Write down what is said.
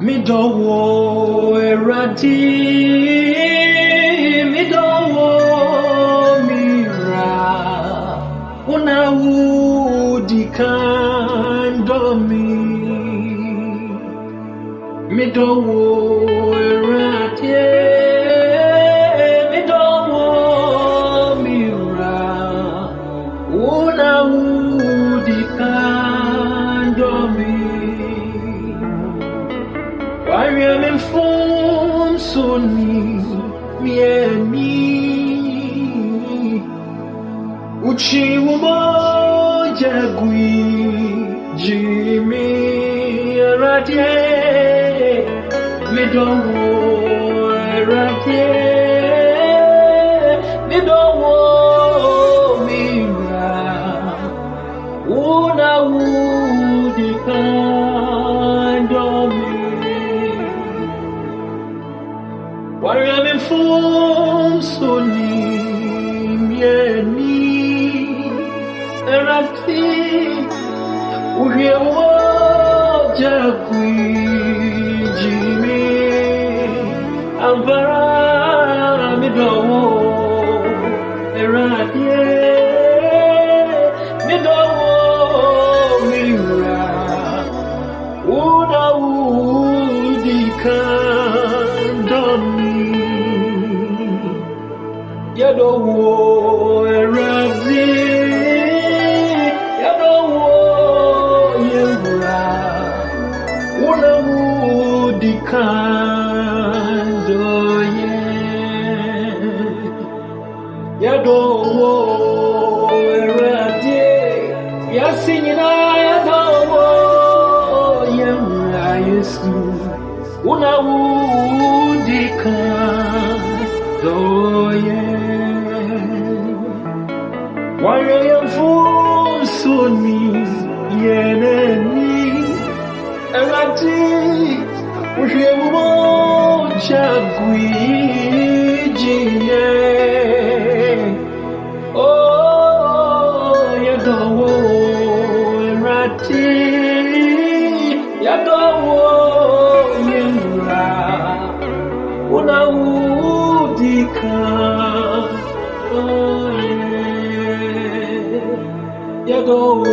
Midowo eradi, midowo mira, una udi kandomi. Midowo eradi, midowo mira, una udi kandomi. I am informed soni mieni uchi umoja gui jimi radie midowo radie midowo mira una udika I am informed soni mieni erati uhewo jagui jimi ambara midowo erati midowo mira una udika Yadowo eradi, yadowo yewura, una udikando ye. Yadowo eradi, yasinyina yadowo yewura Yesu, una udikando ye. Why I am full soni yeneni erati uhewo jagui jiye oh yadowo erati yadowo yemra una udika Yadowo